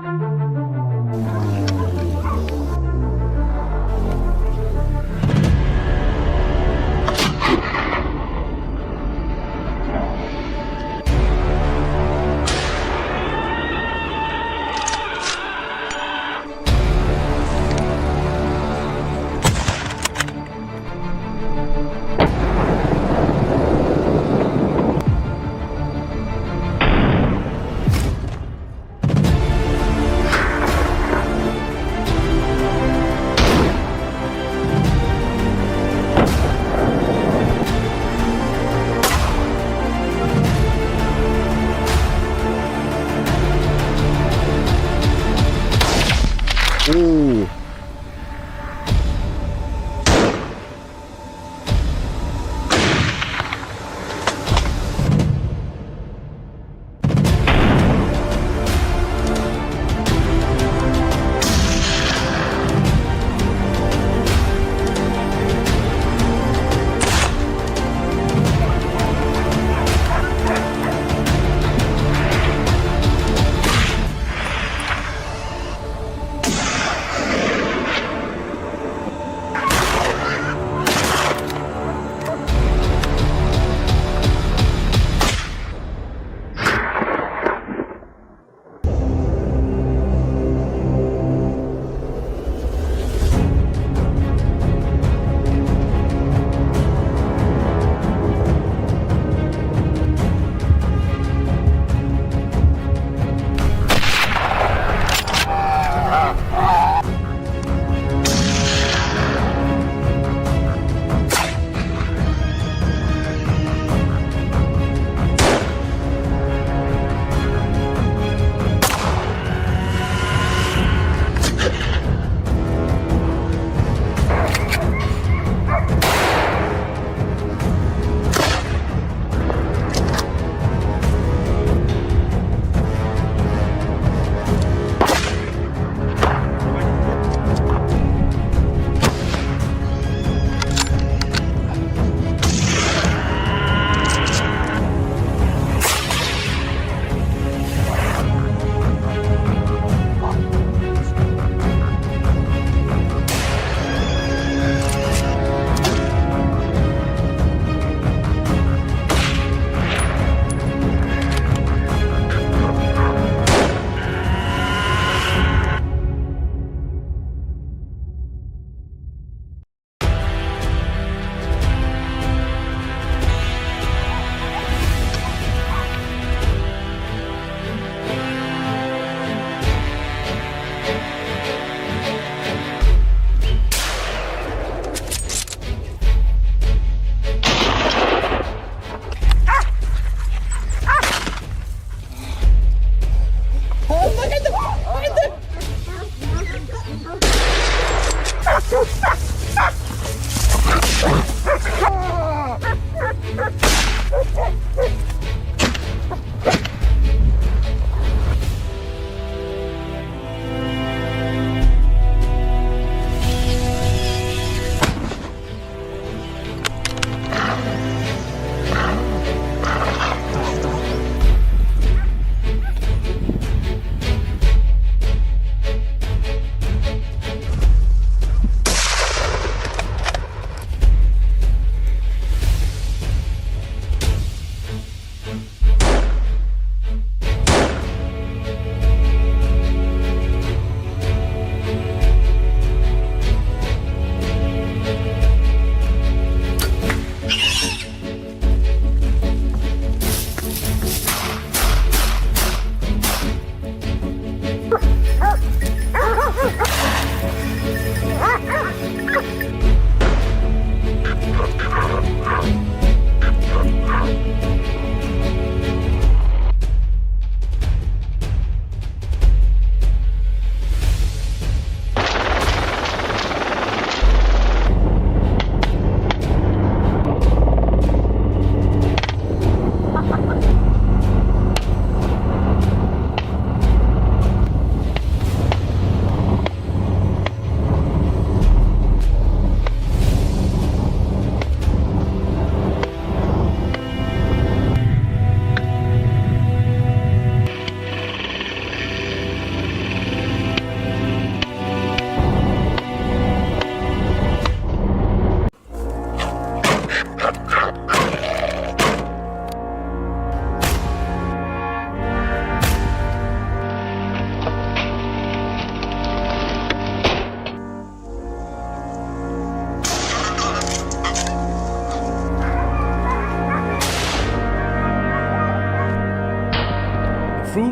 Ooh.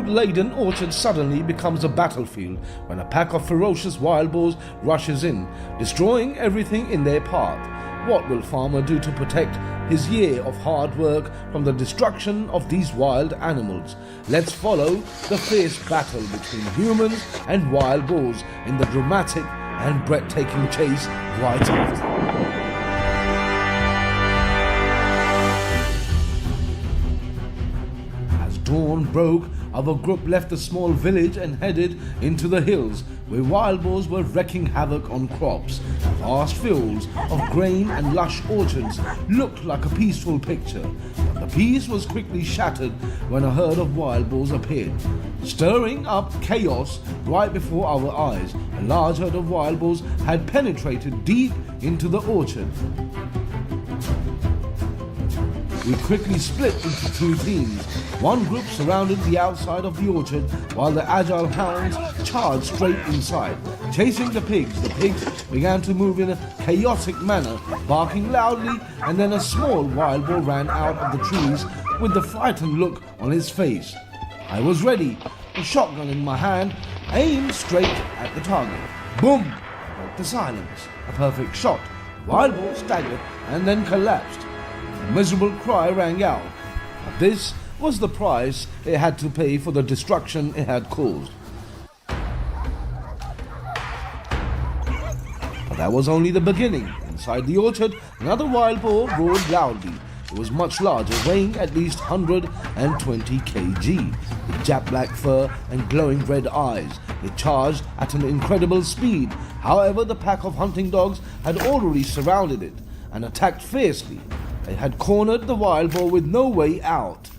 food-laden orchard suddenly becomes a battlefield when a pack of ferocious wild boars rushes in, destroying everything in their path. What will farmer do to protect his year of hard work from the destruction of these wild animals? Let's follow the fierce battle between humans and wild boars in the dramatic and breathtaking chase right after. Dawn broke, our group left the small village and headed into the hills, where wild boars were wreaking havoc on crops. Vast fields of grain and lush orchards looked like a peaceful picture, but the peace was quickly shattered when a herd of wild boars appeared, stirring up chaos right before our eyes. A large herd of wild boars had penetrated deep into the orchard. We quickly split into two teams. One group surrounded the outside of the orchard, while the agile hounds charged straight inside. Chasing the pigs began to move in a chaotic manner, barking loudly, and then a small wild boar ran out of the trees with the frightened look on his face. I was ready, a shotgun in my hand, aimed straight at the target. Boom! Broke the silence. A perfect shot. The wild boar staggered and then collapsed. A miserable cry rang out. But this was the price it had to pay for the destruction it had caused. But that was only the beginning. Inside the orchard, another wild boar roared loudly. It was much larger, weighing at least 120 kg. With jet black fur and glowing red eyes, it charged at an incredible speed. However, the pack of hunting dogs had already surrounded it and attacked fiercely. They had cornered the wild boar with no way out.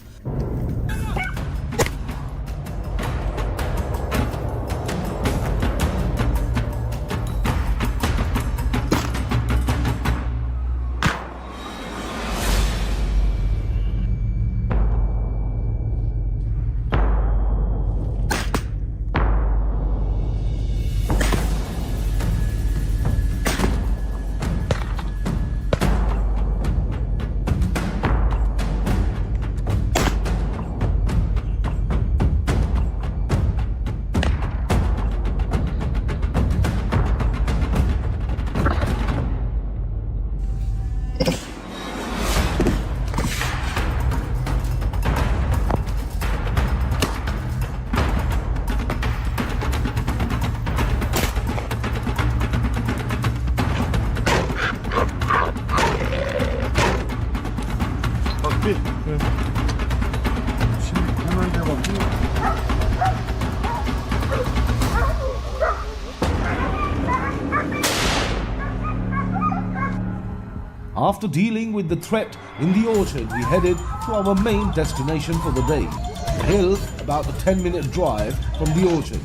After dealing with the threat in the orchard, we headed to our main destination for the day, the hill about a 10-minute drive from the orchard.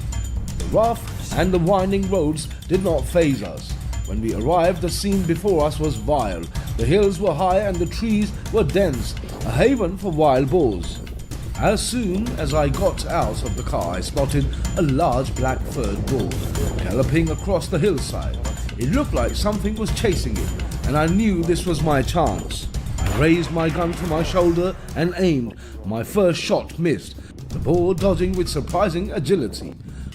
The rough and the winding roads did not faze us. When we arrived, the scene before us was vile. The hills were high and the trees were dense, a haven for wild boars. As soon as I got out of the car, I spotted a large black-furred boar galloping across the hillside. It looked like something was chasing it, and I knew this was my chance. I raised my gun to my shoulder and aimed. My first shot missed, the boar dodging with surprising agility.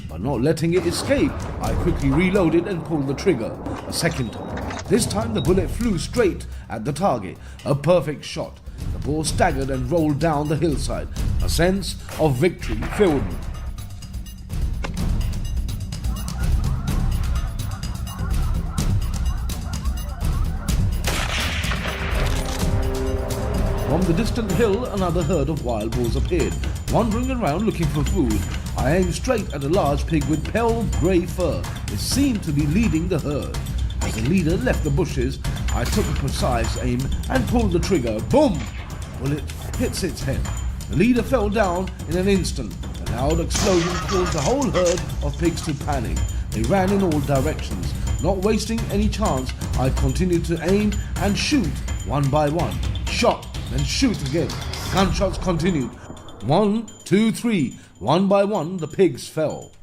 But not letting it escape, I quickly reloaded and pulled the trigger a second time. This time the bullet flew straight at the target, a perfect shot. The boar staggered and rolled down the hillside. A sense of victory filled me. From the distant hill, another herd of wild boars appeared, wandering around looking for food. I aimed straight at a large pig with pale grey fur. It seemed to be leading the herd. As the leader left the bushes, I took a precise aim and pulled the trigger. Boom! The bullet hits its head. The leader fell down in an instant. A loud explosion caused the whole herd of pigs to panic. They ran in all directions. Not wasting any chance, I continued to aim and shoot one by one. Shot, then shoot again. Gunshots continued. 1, 2, 3. One by one, the pigs fell.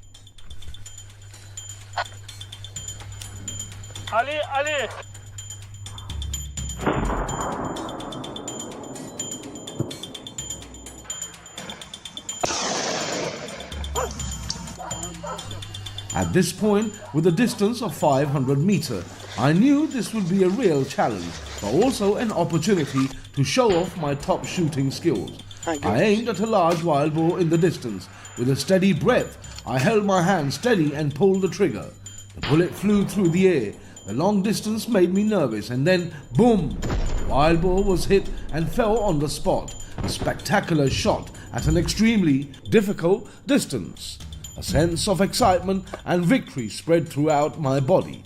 Ali, Ali! At this point, with a distance of 500 meters, I knew this would be a real challenge, but also an opportunity to show off my top shooting skills. I aimed at a large wild boar in the distance. With a steady breath, I held my hand steady and pulled the trigger. The bullet flew through the air. The long distance made me nervous, and then, boom! The wild boar was hit and fell on the spot. A spectacular shot at an extremely difficult distance. A sense of excitement and victory spread throughout my body.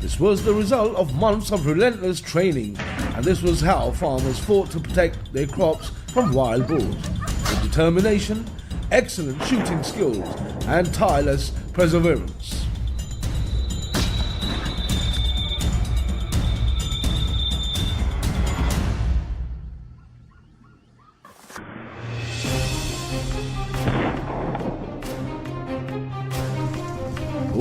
This was the result of months of relentless training, and this was how farmers fought to protect their crops from wild boars. With determination, excellent shooting skills, and tireless perseverance.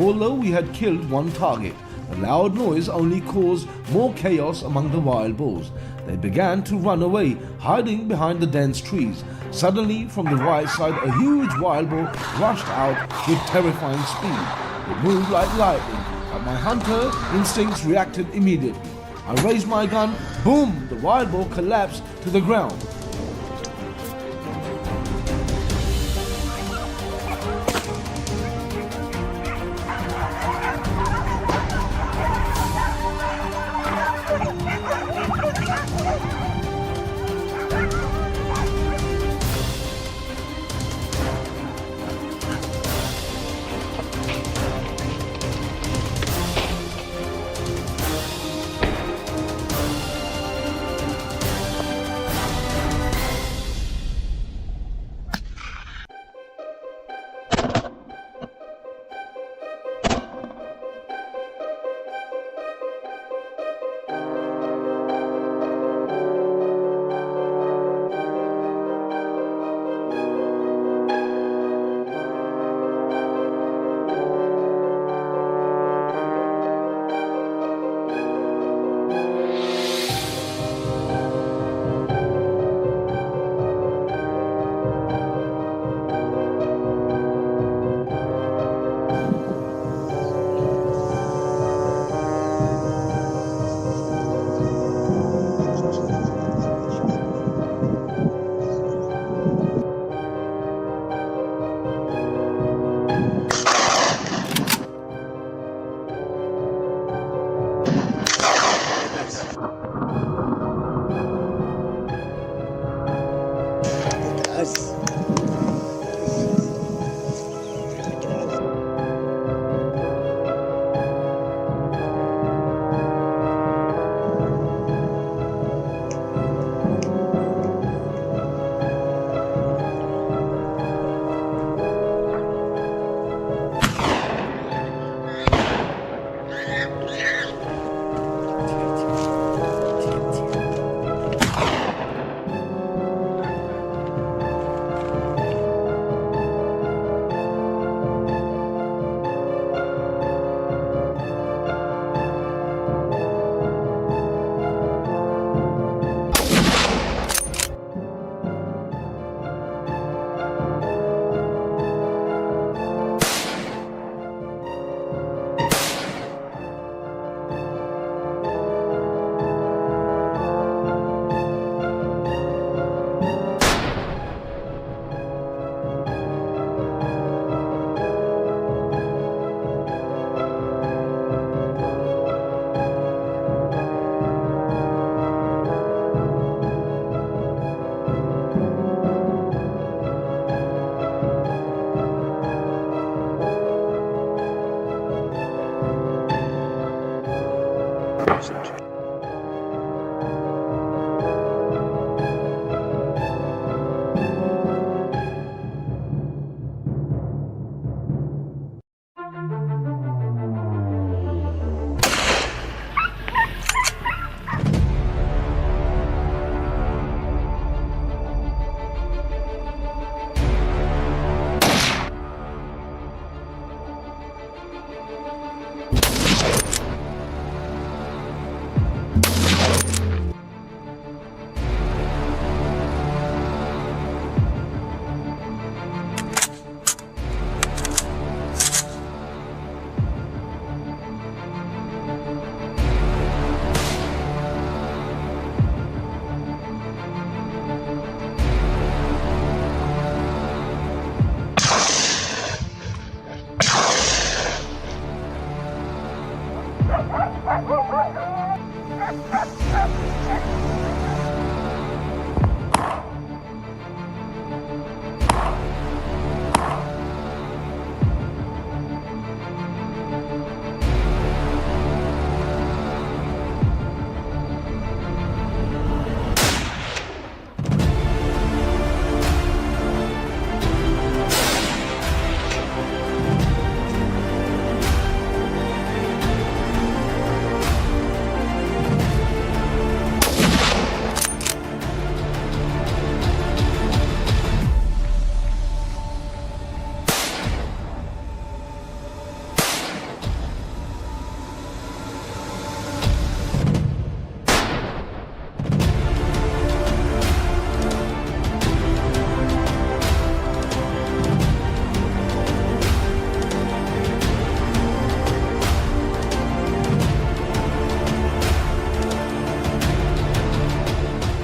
Although we had killed one target, the loud noise only caused more chaos among the wild boars. They began to run away, hiding behind the dense trees. Suddenly, from the right side, a huge wild boar rushed out with terrifying speed. It moved like lightning, but my hunter instincts reacted immediately. I raised my gun, boom! The wild boar collapsed to the ground.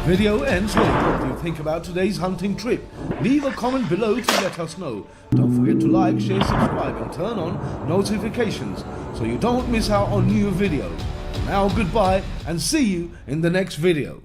Video ends with what you think about today's hunting trip. Leave a comment below to let us know. Don't forget to like, share, subscribe and turn on notifications so you don't miss out on new videos. Now goodbye and see you in the next video.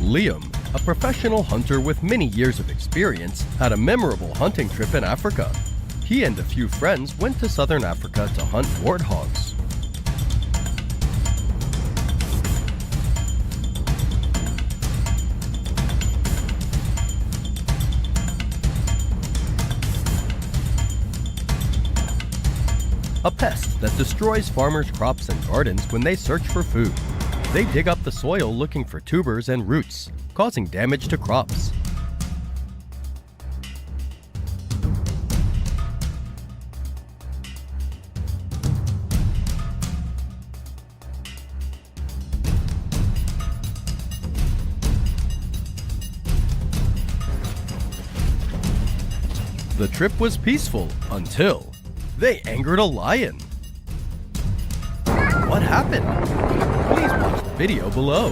Liam, a professional hunter with many years of experience, had a memorable hunting trip in Africa. He and a few friends went to southern Africa to hunt warthogs. A pest that destroys farmers' crops and gardens when they search for food. They dig up the soil looking for tubers and roots, causing damage to crops. The trip was peaceful until they angered a lion. What happened? Please watch the video below.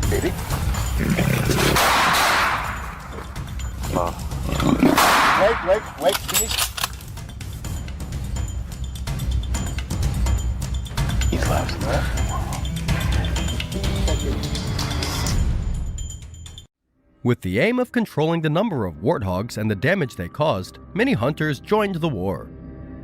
Baby. Wait, finish. He's left. With the aim of controlling the number of warthogs and the damage they caused, many hunters joined the war.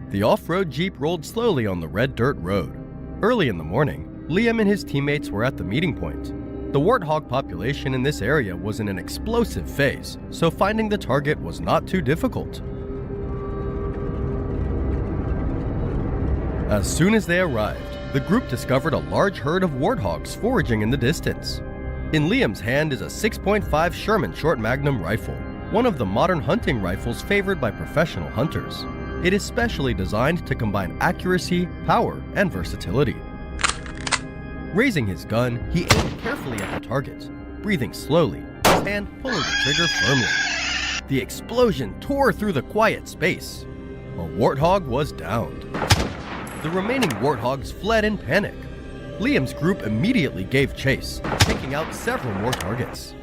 The off-road jeep rolled slowly on the red dirt road. Early in the morning, Liam and his teammates were at the meeting point. The warthog population in this area was in an explosive phase, so finding the target was not too difficult. As soon as they arrived, the group discovered a large herd of warthogs foraging in the distance. In Liam's hand is a 6.5 Sherman Short Magnum rifle, one of the modern hunting rifles favored by professional hunters. It is specially designed to combine accuracy, power, and versatility. Raising his gun, he aimed carefully at the target, breathing slowly, his hand pulling the trigger firmly. The explosion tore through the quiet space. A Warthog was downed. The remaining Warthogs fled in panic. Liam's group immediately gave chase, taking out several more targets.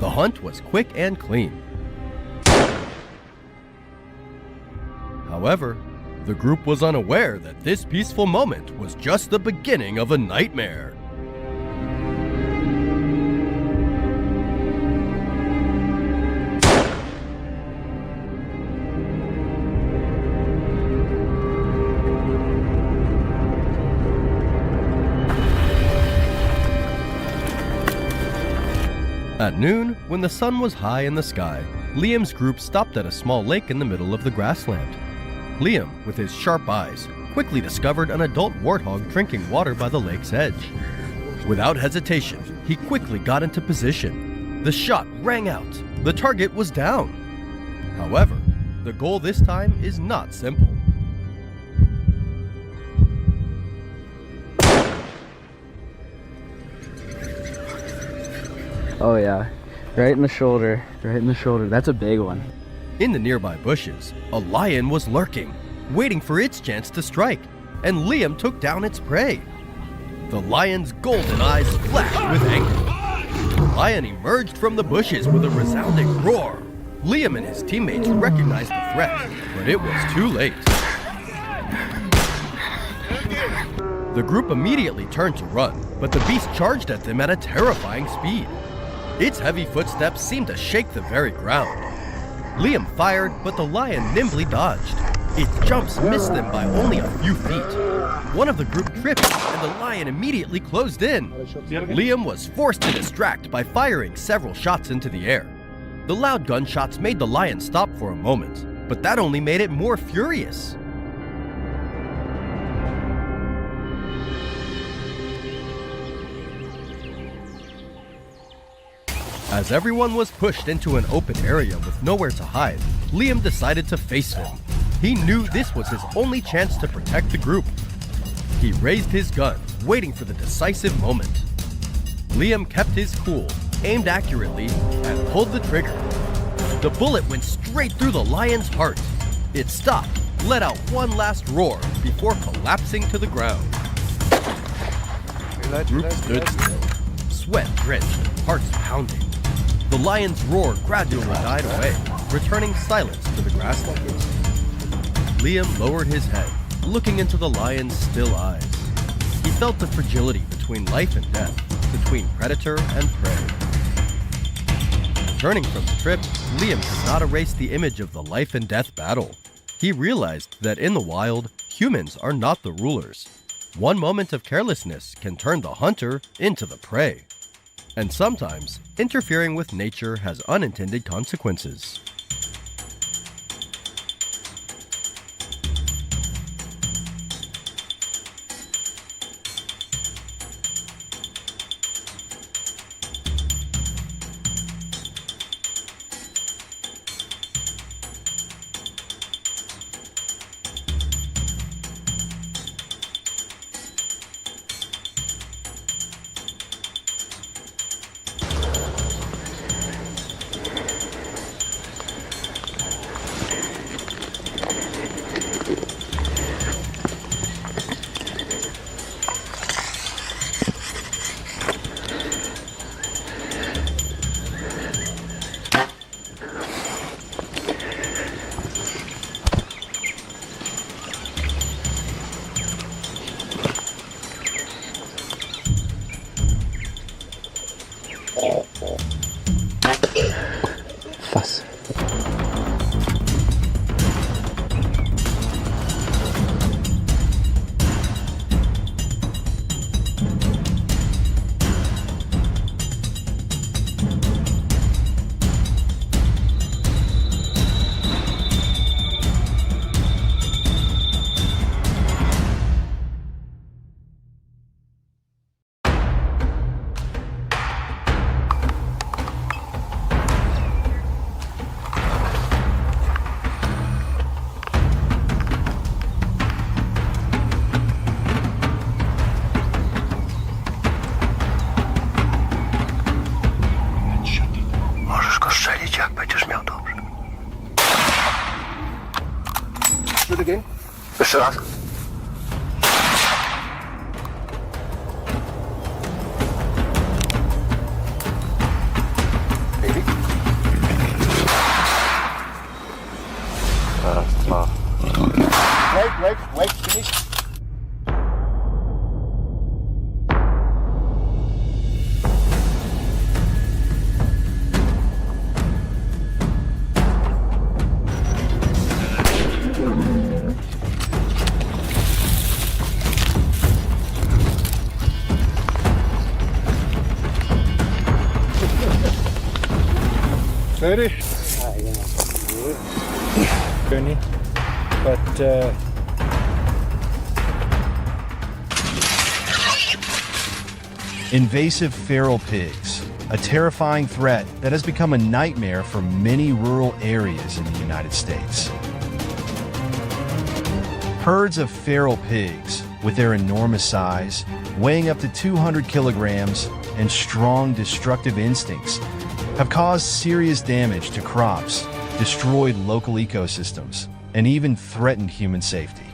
The hunt was quick and clean. However, the group was unaware that this peaceful moment was just the beginning of a nightmare. At noon, when the sun was high in the sky, Liam's group stopped at a small lake in the middle of the grassland. Liam, with his sharp eyes, quickly discovered an adult warthog drinking water by the lake's edge. Without hesitation, he quickly got into position. The shot rang out. The target was down. However, the goal this time is not simple. Oh yeah, right in the shoulder, That's a big one. In the nearby bushes, a lion was lurking, waiting for its chance to strike, and Liam took down its prey. The lion's golden eyes flashed with anger. The lion emerged from the bushes with a resounding roar. Liam and his teammates recognized the threat, but it was too late. The group immediately turned to run, but the beast charged at them at a terrifying speed. Its heavy footsteps seemed to shake the very ground. Liam fired, but the lion nimbly dodged. Its jumps missed them by only a few feet. One of the group tripped, and the lion immediately closed in. Liam was forced to distract by firing several shots into the air. The loud gunshots made the lion stop for a moment, but that only made it more furious. As everyone was pushed into an open area with nowhere to hide, Liam decided to face him. He knew this was his only chance to protect the group. He raised his gun, waiting for the decisive moment. Liam kept his cool, aimed accurately, and pulled the trigger. The bullet went straight through the lion's heart. It stopped, let out one last roar before collapsing to the ground. The group stood still, sweat drenched, hearts pounding. The lion's roar gradually died away, returning silence to the grassland. Liam lowered his head, looking into the lion's still eyes. He felt the fragility between life and death, between predator and prey. Returning from the trip, Liam could not erase the image of the life and death battle. He realized that in the wild, humans are not the rulers. One moment of carelessness can turn the hunter into the prey. And sometimes, interfering with nature has unintended consequences. Truck. Baby. Tough. Wait, finish. Ready? Journey, but Invasive feral pigs, a terrifying threat that has become a nightmare for many rural areas in the United States. Herds of feral pigs, with their enormous size, weighing up to 200 kilograms, and strong destructive instincts, have caused serious damage to crops, destroyed local ecosystems, and even threatened human safety.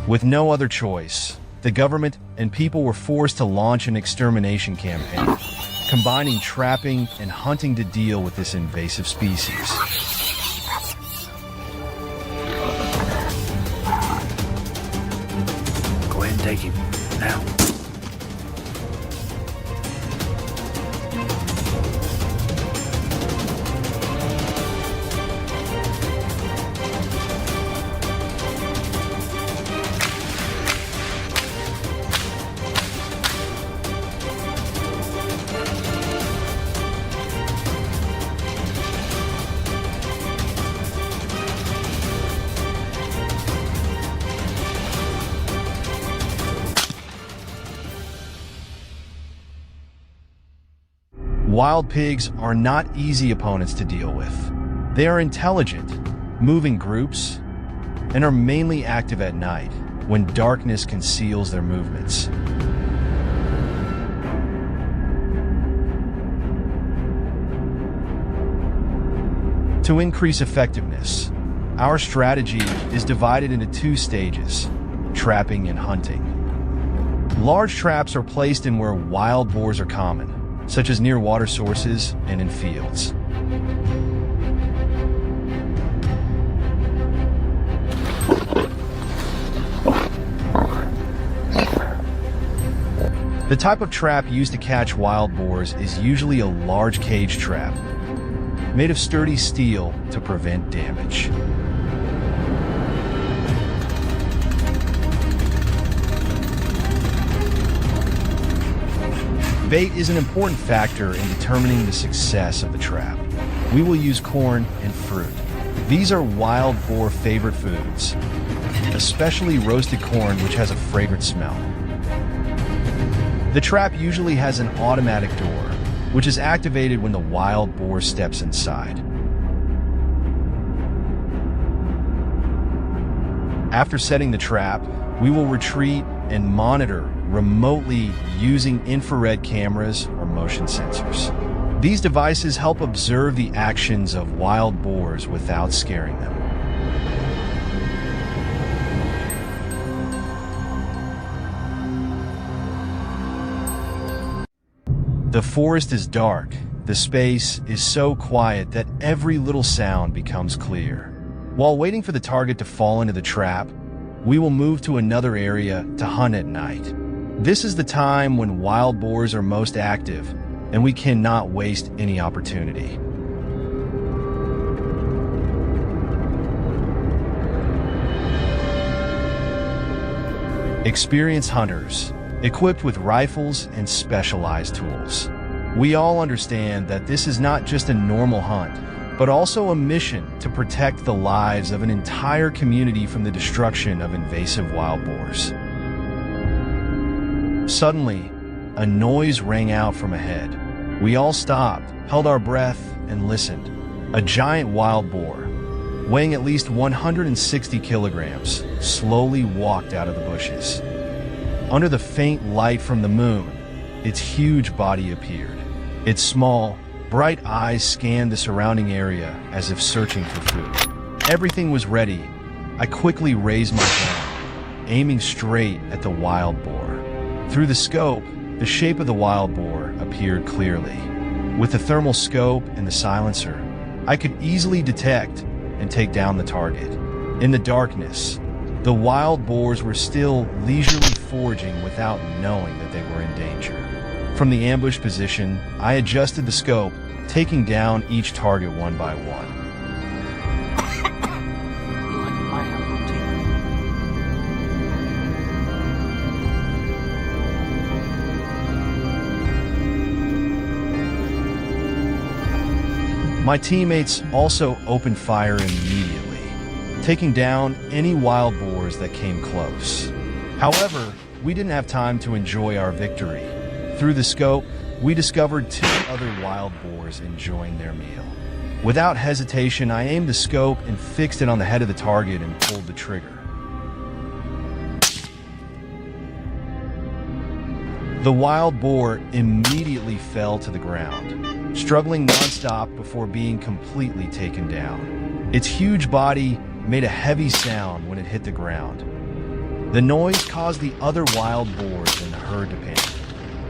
With no other choice, the government and people were forced to launch an extermination campaign, combining trapping and hunting to deal with this invasive species. Go ahead and take him. Now. Wild pigs are not easy opponents to deal with. They are intelligent, move in groups, and are mainly active at night when darkness conceals their movements. To increase effectiveness, our strategy is divided into two stages: trapping and hunting. Large traps are placed in where wild boars are common, such as near water sources and in fields. The type of trap used to catch wild boars is usually a large cage trap, made of sturdy steel to prevent damage. Bait is an important factor in determining the success of the trap. We will use corn and fruit. These are wild boar favorite foods, especially roasted corn, which has a fragrant smell. The trap usually has an automatic door, which is activated when the wild boar steps inside. After setting the trap, we will retreat and monitor remotely using infrared cameras or motion sensors. These devices help observe the actions of wild boars without scaring them. The forest is dark. The space is so quiet that every little sound becomes clear. While waiting for the target to fall into the trap, we will move to another area to hunt at night. This is the time when wild boars are most active, and we cannot waste any opportunity. Experienced hunters, equipped with rifles and specialized tools. We all understand that this is not just a normal hunt, but also a mission to protect the lives of an entire community from the destruction of invasive wild boars. Suddenly, a noise rang out from ahead. We all stopped, held our breath, and listened. A giant wild boar, weighing at least 160 kilograms, slowly walked out of the bushes. Under the faint light from the moon, its huge body appeared. Its small, bright eyes scanned the surrounding area as if searching for food. Everything was ready. I quickly raised my gun, aiming straight at the wild boar. Through the scope, the shape of the wild boar appeared clearly. With the thermal scope and the silencer, I could easily detect and take down the target. In the darkness, the wild boars were still leisurely foraging without knowing that they were in danger. From the ambush position, I adjusted the scope, taking down each target one by one. My teammates also opened fire immediately, taking down any wild boars that came close. However, we didn't have time to enjoy our victory. Through the scope, we discovered 2 other wild boars enjoying their meal. Without hesitation, I aimed the scope and fixed it on the head of the target and pulled the trigger. The wild boar immediately fell to the ground, struggling nonstop before being completely taken down. Its huge body made a heavy sound when it hit the ground. The noise caused the other wild boars in the herd to panic.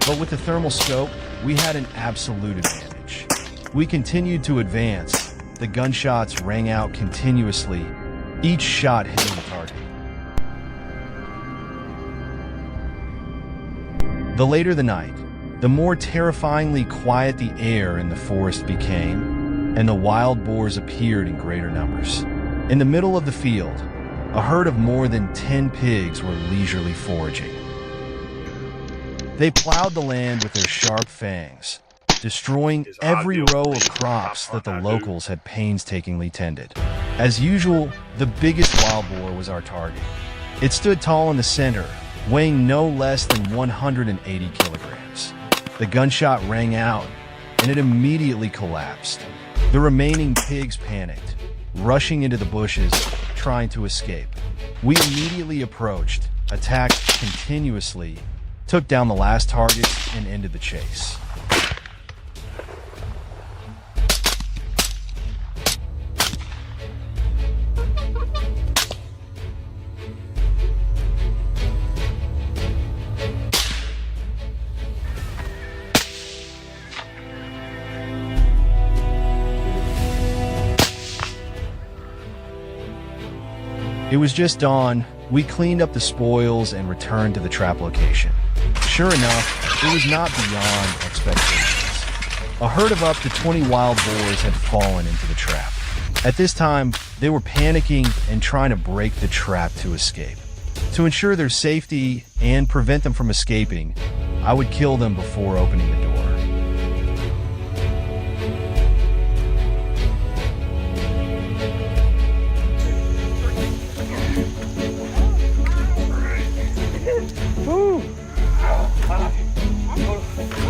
But with the thermal scope, we had an absolute advantage. We continued to advance. The gunshots rang out continuously, each shot hitting the target. The later the night, the more terrifyingly quiet the air in the forest became, and the wild boars appeared in greater numbers. In the middle of the field, a herd of more than 10 pigs were leisurely foraging. They plowed the land with their sharp fangs, destroying every row of crops that the locals had painstakingly tended. As usual, the biggest wild boar was our target. It stood tall in the center, weighing no less than 180 kilograms. The gunshot rang out, and it immediately collapsed. The remaining pigs panicked, rushing into the bushes, trying to escape. We immediately approached, attacked continuously, took down the last targets, and ended the chase. It was just dawn. We cleaned up the spoils and returned to the trap location. Sure enough, it was not beyond expectations. A herd of up to 20 wild boars had fallen into the trap. At this time, they were panicking and trying to break the trap to escape. To ensure their safety and prevent them from escaping, I would kill them before opening the door.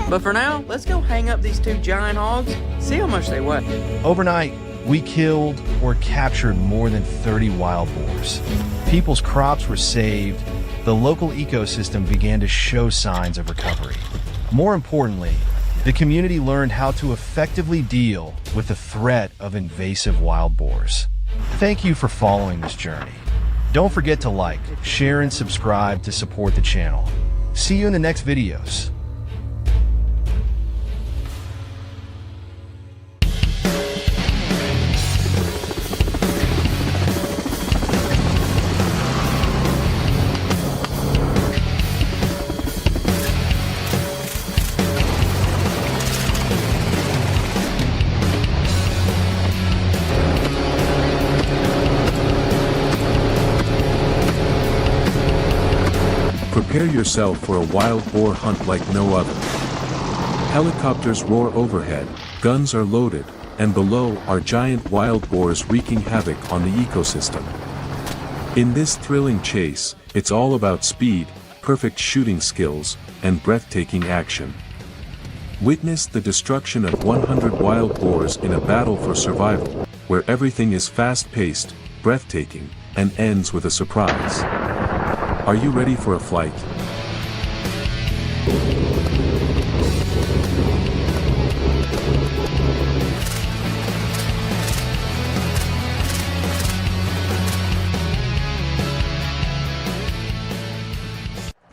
But for now, let's go hang up these 2 giant hogs, see how much they weigh. Overnight, we killed or captured more than 30 wild boars. People's crops were saved. The local ecosystem began to show signs of recovery. More importantly, the community learned how to effectively deal with the threat of invasive wild boars. Thank you for following this journey. Don't forget to like, share, and subscribe to support the channel. See you in the next videos. Prepare yourself for a wild boar hunt like no other. Helicopters roar overhead, guns are loaded, and below are giant wild boars wreaking havoc on the ecosystem. In this thrilling chase, it's all about speed, perfect shooting skills, and breathtaking action. Witness the destruction of 100 wild boars in a battle for survival, where everything is fast-paced, breathtaking, and ends with a surprise. Are you ready for a flight?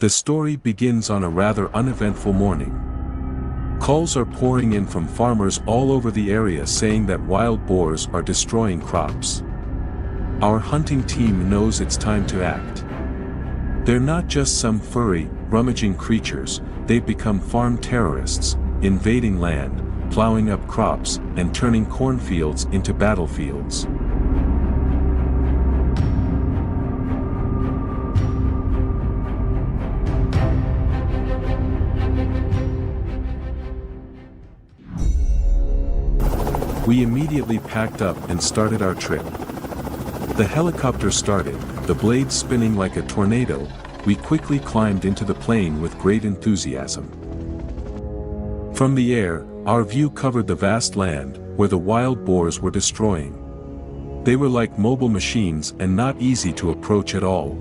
The story begins on a rather uneventful morning. Calls are pouring in from farmers all over the area saying that wild boars are destroying crops. Our hunting team knows it's time to act. They're not just some furry, rummaging creatures, they've become farm terrorists, invading land, plowing up crops, and turning cornfields into battlefields. We immediately packed up and started our trip. The helicopter started, the blades spinning like a tornado. We quickly climbed into the plane with great enthusiasm. From the air, our view covered the vast land, where the wild boars were destroying. They were like mobile machines and not easy to approach at all.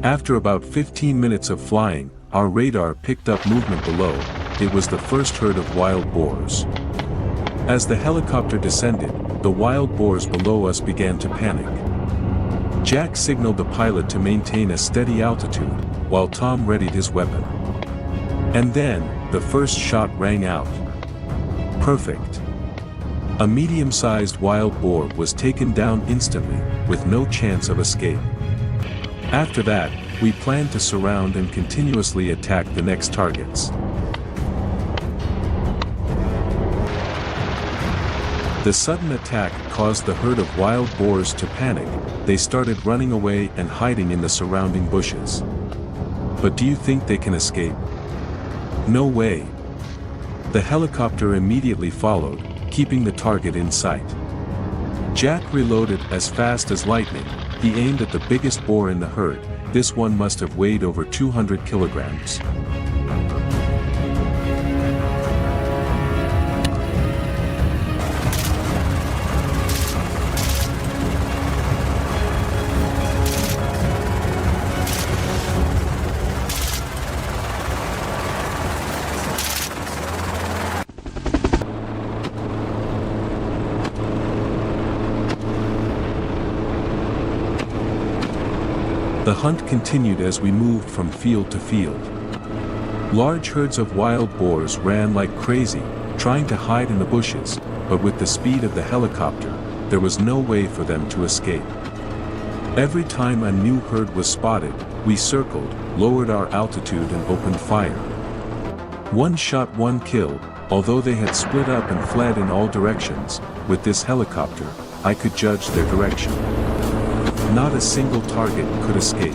After about 15 minutes of flying, our radar picked up movement below. It was the first herd of wild boars. As the helicopter descended, the wild boars below us began to panic. Jack signaled the pilot to maintain a steady altitude, while Tom readied his weapon. And then, the first shot rang out. Perfect. A medium-sized wild boar was taken down instantly, with no chance of escape. After that, we planned to surround and continuously attack the next targets. The sudden attack caused the herd of wild boars to panic. They started running away and hiding in the surrounding bushes. But do you think they can escape? No way. The helicopter immediately followed, keeping the target in sight. Jack reloaded as fast as lightning. He aimed at the biggest boar in the herd. This one must have weighed over 200 kilograms. The hunt continued as we moved from field to field. Large herds of wild boars ran like crazy, trying to hide in the bushes, but with the speed of the helicopter, there was no way for them to escape. Every time a new herd was spotted, we circled, lowered our altitude and opened fire. One shot, one kill. Although they had split up and fled in all directions, with this helicopter, I could judge their direction. Not a single target could escape.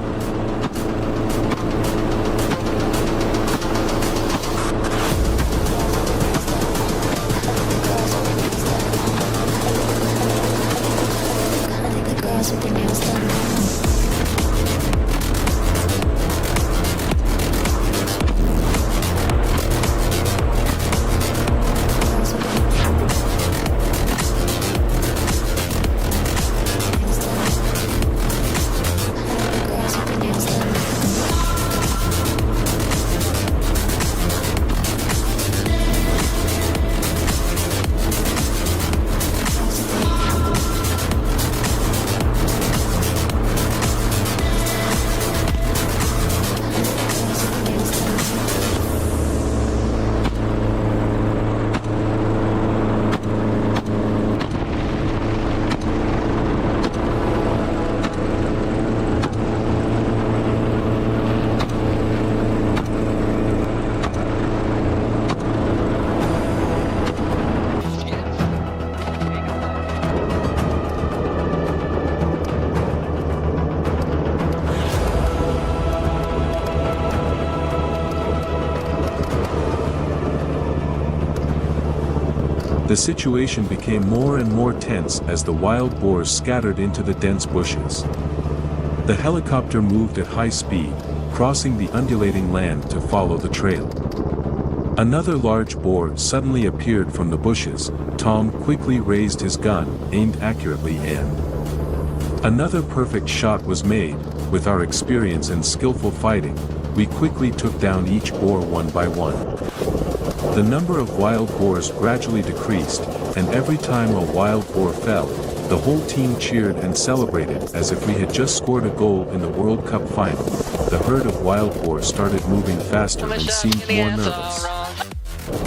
The situation became more and more tense as the wild boars scattered into the dense bushes. The helicopter moved at high speed, crossing the undulating land to follow the trail. Another large boar suddenly appeared from the bushes. Tom quickly raised his gun, aimed accurately, and another perfect shot was made. With our experience and skillful fighting, we quickly took down each boar one by one. The number of wild boars gradually decreased, and every time a wild boar fell, The whole team cheered and celebrated as if we had just scored a goal in the World Cup final. The herd of wild boar started moving faster and seemed more nervous.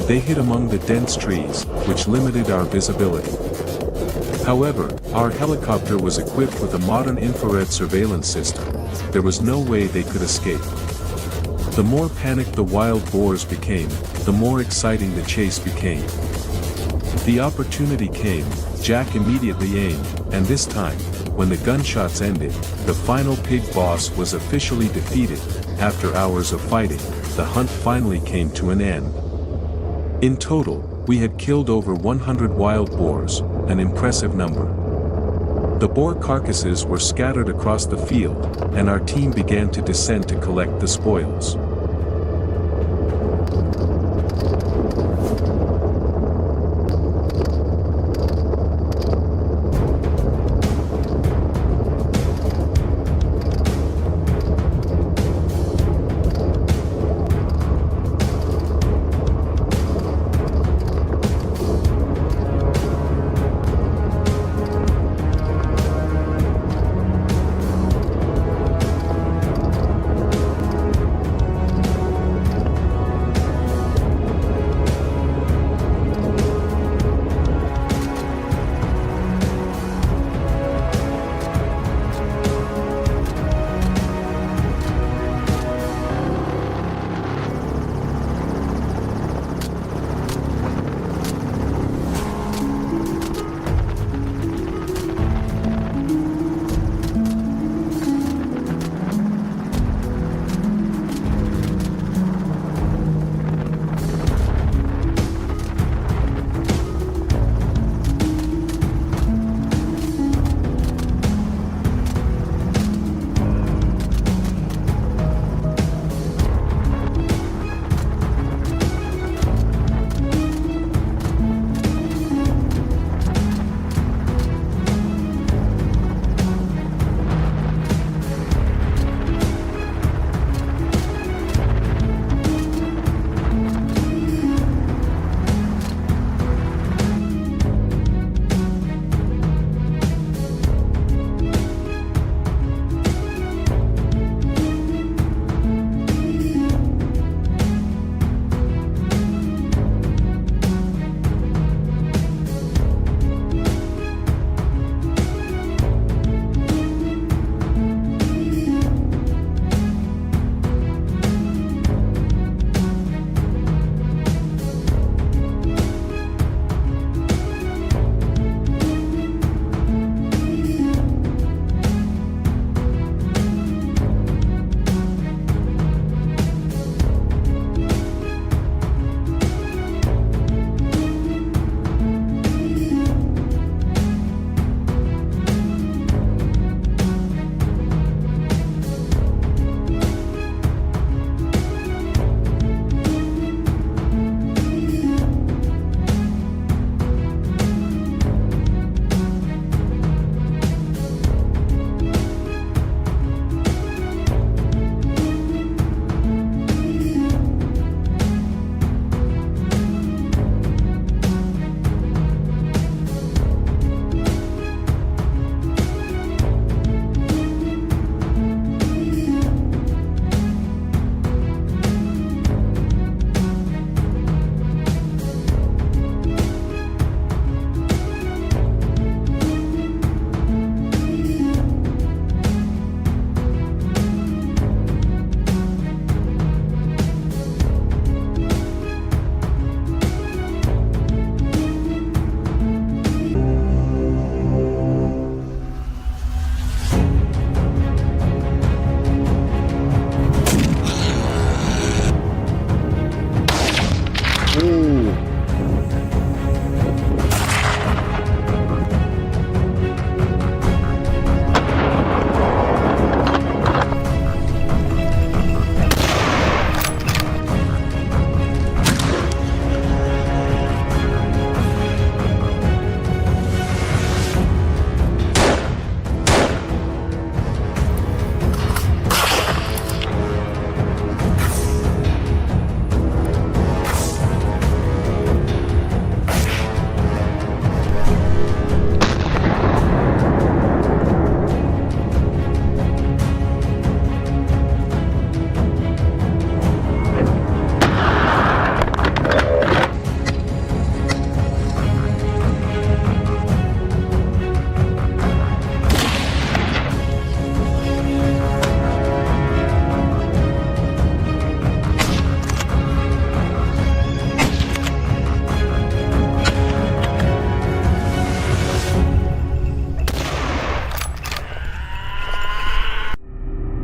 They hid among the dense trees, which limited our visibility. However, our helicopter was equipped with a modern infrared surveillance system. There was no way they could escape. The more panicked the wild boars became, the more exciting the chase became. The opportunity came, Jack immediately aimed, and this time, when the gunshots ended, the final pig boss was officially defeated. After hours of fighting, the hunt finally came to an end. In total, we had killed over 100 wild boars, an impressive number. The boar carcasses were scattered across the field, and our team began to descend to collect the spoils.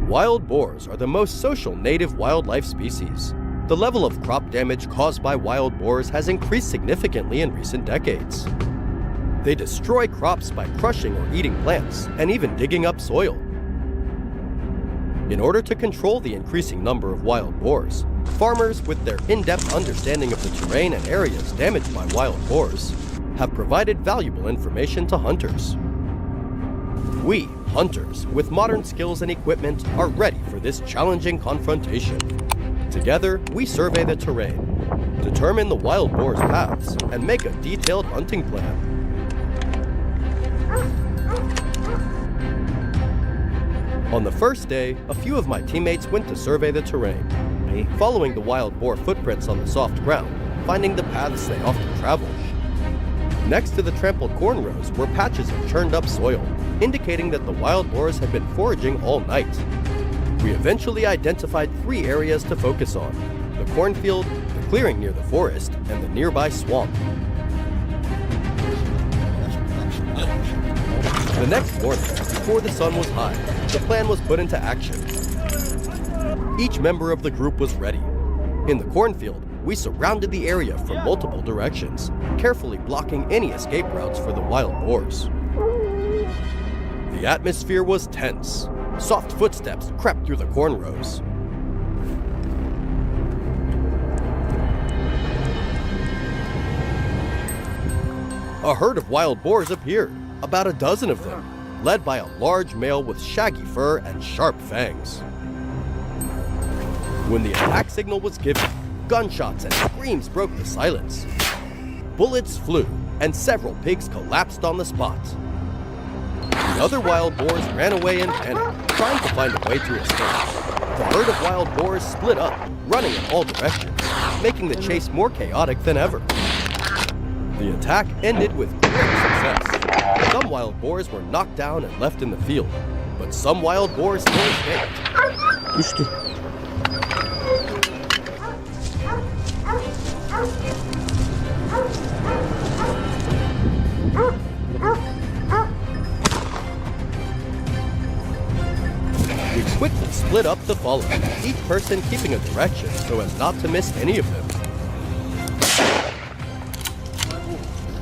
Wild boars are the most social native wildlife species. The level of crop damage caused by wild boars has increased significantly in recent decades. They destroy crops by crushing or eating plants, and even digging up soil. In order to control the increasing number of wild boars, farmers with their in-depth understanding of the terrain and areas damaged by wild boars have provided valuable information to hunters. We, hunters, with modern skills and equipment, are ready for this challenging confrontation. Together, we survey the terrain, determine the wild boar's paths, and make a detailed hunting plan. On the first day, a few of my teammates went to survey the terrain, following the wild boar footprints on the soft ground, finding the paths they often travel. Next to the trampled corn rows were patches of churned up soil, indicating that the wild boars had been foraging all night. We eventually identified 3 areas to focus on: the cornfield, the clearing near the forest, and the nearby swamp. The next morning, before the sun was high, the plan was put into action. Each member of the group was ready. In the cornfield, we surrounded the area from multiple directions, carefully blocking any escape routes for the wild boars. The atmosphere was tense. Soft footsteps crept through the corn rows. A herd of wild boars appeared, about a dozen of them, led by a large male with shaggy fur and sharp fangs. When the attack signal was given, gunshots and screams broke the silence. Bullets flew, and several pigs collapsed on the spot. The other wild boars ran away in panic, trying to find a way to escape. The herd of wild boars split up, running in all directions, making the chase more chaotic than ever. The attack ended with great success. Some wild boars were knocked down and left in the field, but some wild boars still escaped. We quickly split up the following, each person keeping a direction so as not to miss any of them.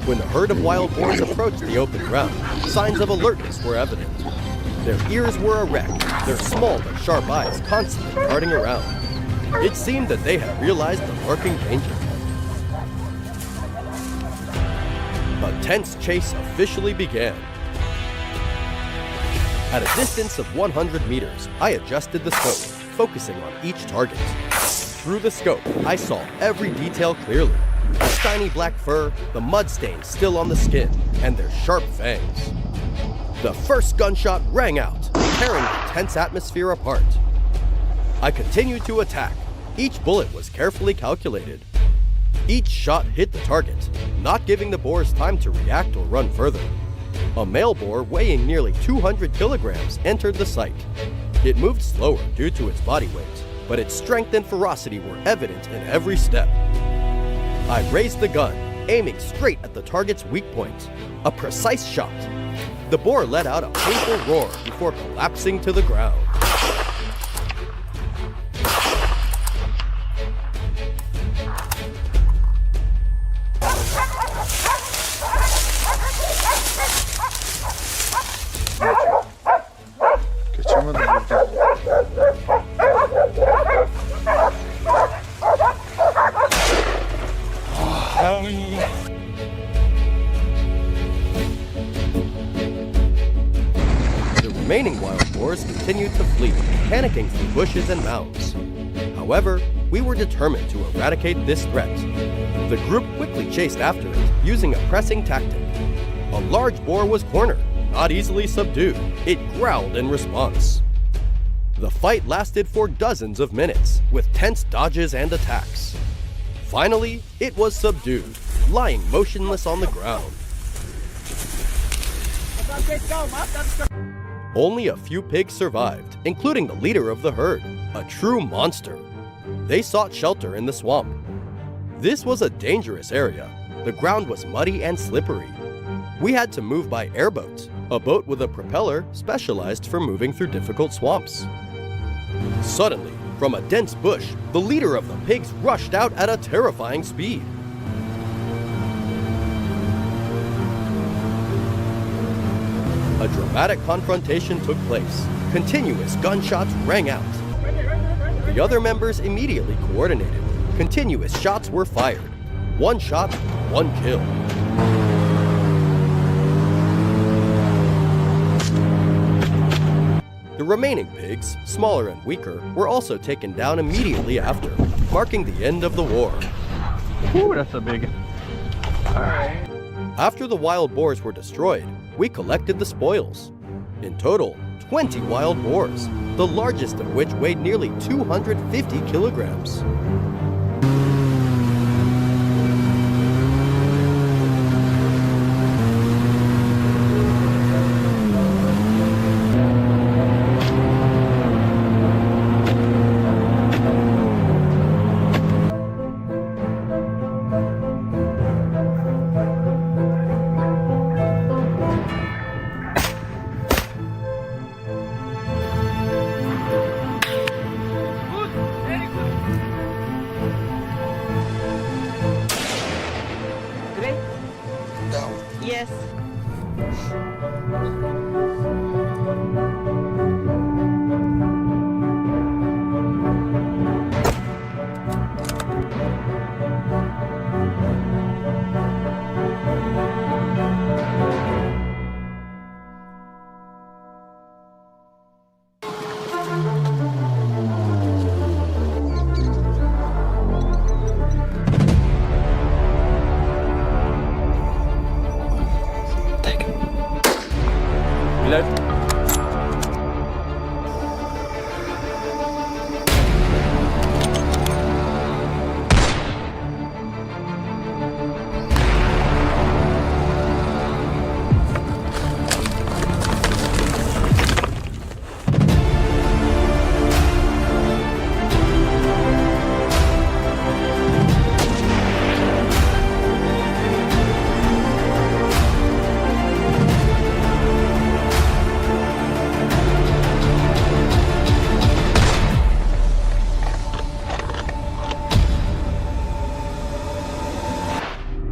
When the herd of wild boars approached the open ground, signs of alertness were evident. Their ears were erect, their small but sharp eyes constantly darting around. It seemed that they had realized the lurking danger. A tense chase officially began. At a distance of 100 meters, I adjusted the scope, focusing on each target. Through the scope, I saw every detail clearly. The shiny black fur, the mud stains still on the skin, and their sharp fangs. The first gunshot rang out, tearing the tense atmosphere apart. I continued to attack. Each bullet was carefully calculated. Each shot hit the target, not giving the boars time to react or run further. A male boar weighing nearly 200 kilograms entered the sight. It moved slower due to its body weight, but its strength and ferocity were evident in every step. I raised the gun, aiming straight at the target's weak point. A precise shot. The boar let out a painful roar before collapsing to the ground. The remaining wild boars continued to flee, panicking through bushes and mounds. However, we were determined to eradicate this threat. The group quickly chased after it, using a pressing tactic. A large boar was cornered, not easily subdued. It growled in response. The fight lasted for dozens of minutes, with tense dodges and attacks. Finally, it was subdued, lying motionless on the ground. Only a few pigs survived, including the leader of the herd, a true monster. They sought shelter in the swamp. This was a dangerous area. The ground was muddy and slippery. We had to move by airboat, a boat with a propeller specialized for moving through difficult swamps. Suddenly, from a dense bush, the leader of the pigs rushed out at a terrifying speed. A dramatic confrontation took place. Continuous gunshots rang out. The other members immediately coordinated. Continuous shots were fired. One shot, one kill. The remaining pigs, smaller and weaker, were also taken down immediately after, marking the end of the war. Ooh, that's a big. After the wild boars were destroyed, we collected the spoils. In total, 20 wild boars, the largest of which weighed nearly 250 kilograms. Yes.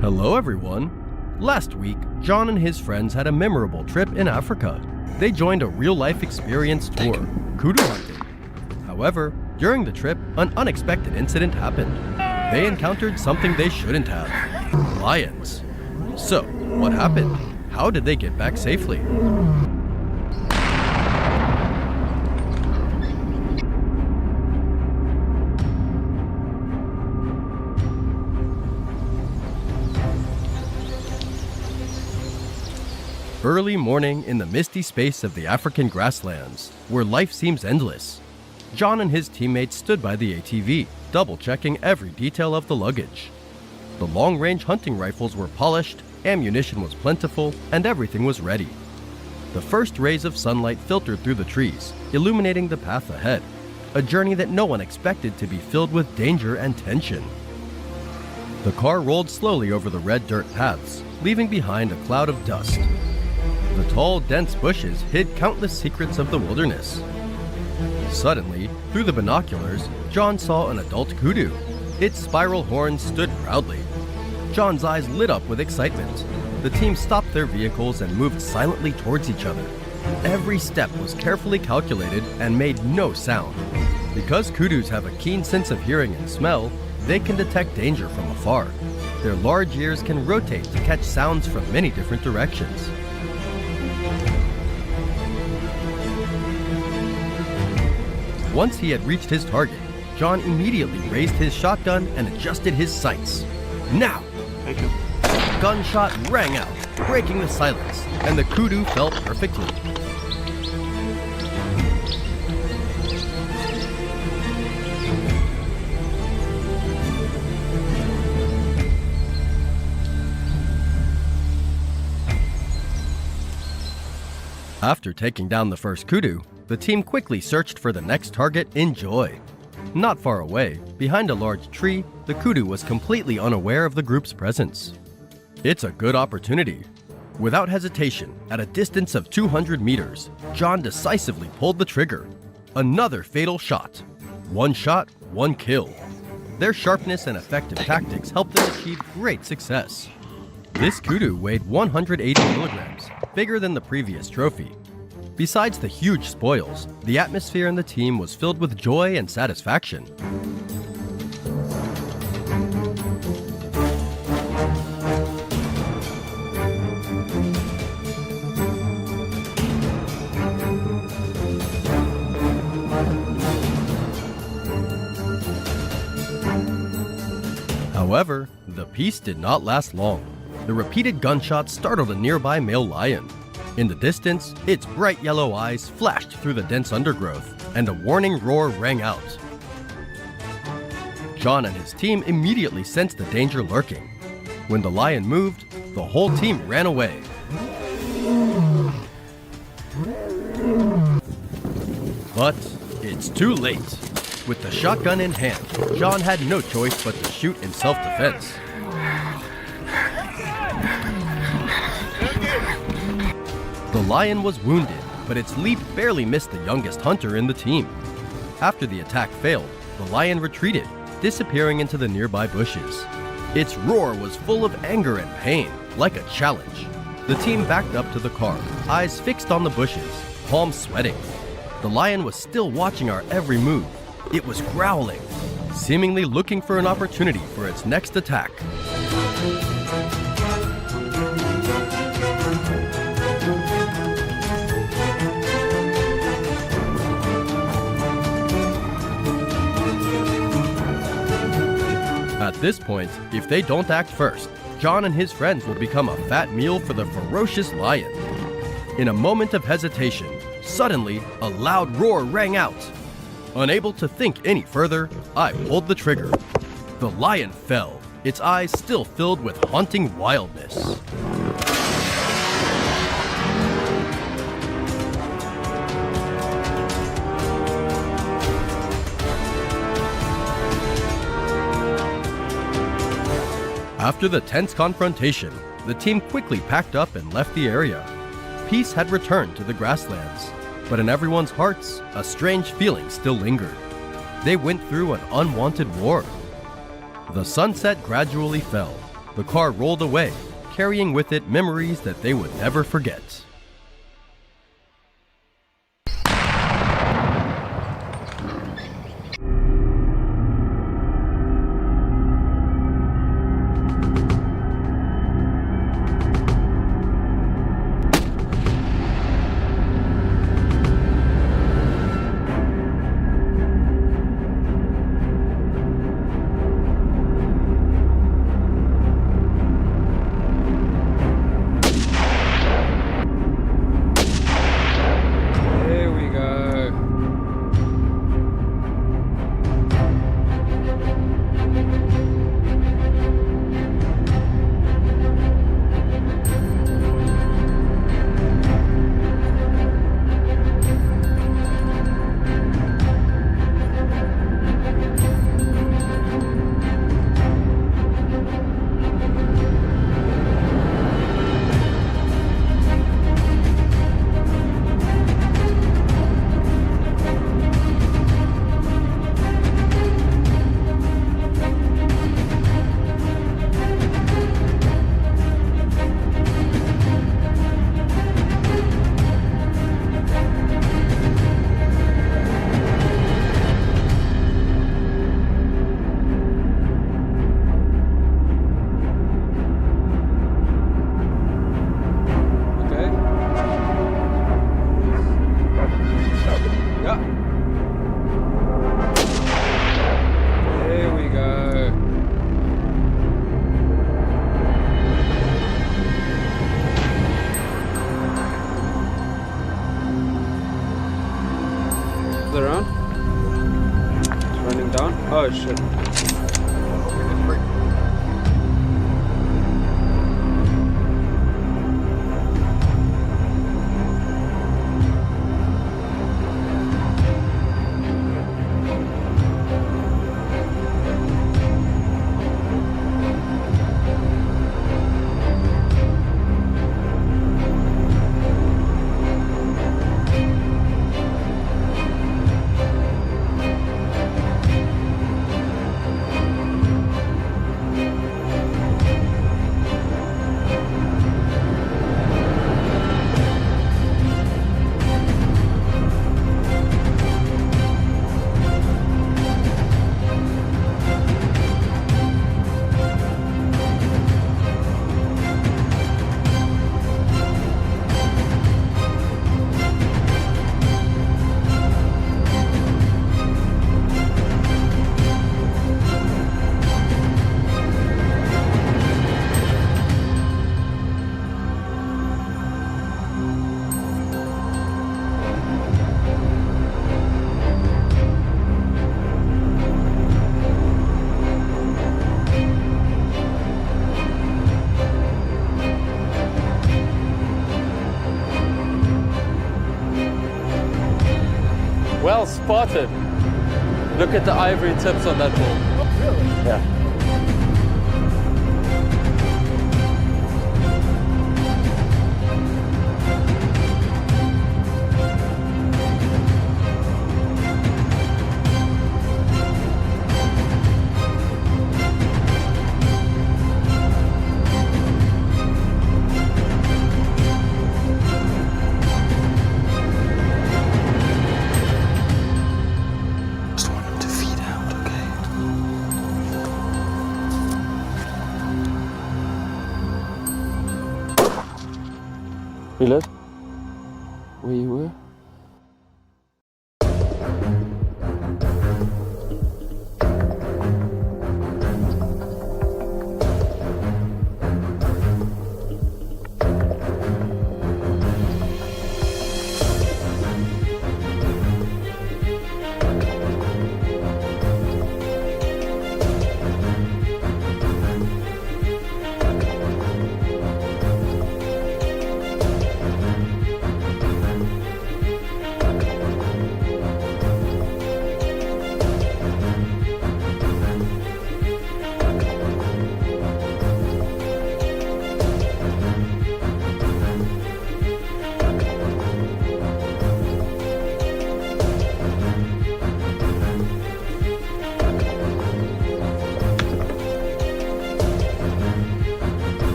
Hello everyone! Last week, John and his friends had a memorable trip in Africa. They joined a real-life experience tour, kudu hunting. However, during the trip, an unexpected incident happened. They encountered something they shouldn't have: lions. So, what happened? How did they get back safely? Early morning in the misty space of the African grasslands, where life seems endless. John and his teammates stood by the ATV, double-checking every detail of the luggage. The long-range hunting rifles were polished, ammunition was plentiful, and everything was ready. The first rays of sunlight filtered through the trees, illuminating the path ahead, a journey that no one expected to be filled with danger and tension. The car rolled slowly over the red dirt paths, leaving behind a cloud of dust. The tall, dense bushes hid countless secrets of the wilderness. Suddenly, through the binoculars, John saw an adult kudu. Its spiral horns stood proudly. John's eyes lit up with excitement. The team stopped their vehicles and moved silently towards each other. Every step was carefully calculated and made no sound. Because kudus have a keen sense of hearing and smell, they can detect danger from afar. Their large ears can rotate to catch sounds from many different directions. Once he had reached his target, John immediately raised his shotgun and adjusted his sights. Now! A gunshot rang out, breaking the silence, and the kudu fell perfectly. After taking down the first kudu, the team quickly searched for the next target in joy. Not far away, behind a large tree, the kudu was completely unaware of the group's presence. It's a good opportunity. Without hesitation, at a distance of 200 meters, John decisively pulled the trigger. another fatal shot. One shot, one kill. Their sharpness and effective tactics helped them achieve great success. This kudu weighed 180 kilograms, bigger than the previous trophy. Besides the huge spoils, the atmosphere in the team was filled with joy and satisfaction. However, the peace did not last long. The repeated gunshots startled a nearby male lion. In the distance, its bright yellow eyes flashed through the dense undergrowth, and a warning roar rang out. John and his team immediately sensed the danger lurking. When the lion moved, the whole team ran away. But it's too late. With the shotgun in hand, John had no choice but to shoot in self-defense. The lion was wounded, but its leap barely missed the youngest hunter in the team. After the attack failed, the lion retreated, disappearing into the nearby bushes. Its roar was full of anger and pain, like a challenge. The team backed up to the car, eyes fixed on the bushes, palms sweating. The lion was still watching our every move. It was growling, seemingly looking for an opportunity for its next attack. At this point, if they don't act first, John and his friends will become a fat meal for the ferocious lion. In a moment of hesitation, suddenly, a loud roar rang out. Unable to think any further, I pulled the trigger. The lion fell, its eyes still filled with haunting wildness. After the tense confrontation, the team quickly packed up and left the area. Peace had returned to the grasslands, but in everyone's hearts, a strange feeling still lingered. They went through an unwanted war. The sunset gradually fell. The car rolled away, carrying with it memories that they would never forget. Oh shit. Well spotted. Look at the ivory tips on that bull. Really? Yeah. Reload. Where you were?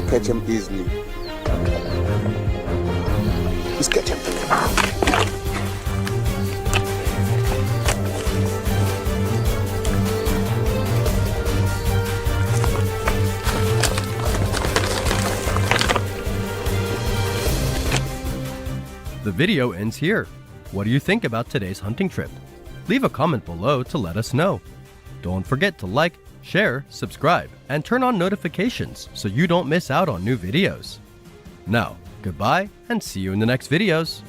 Catch him easily. Just catch him. The video ends here. What do you think about today's hunting trip? Leave a comment below to let us know. Don't forget to like, share, subscribe, and turn on notifications so you don't miss out on new videos. Now, goodbye and see you in the next videos.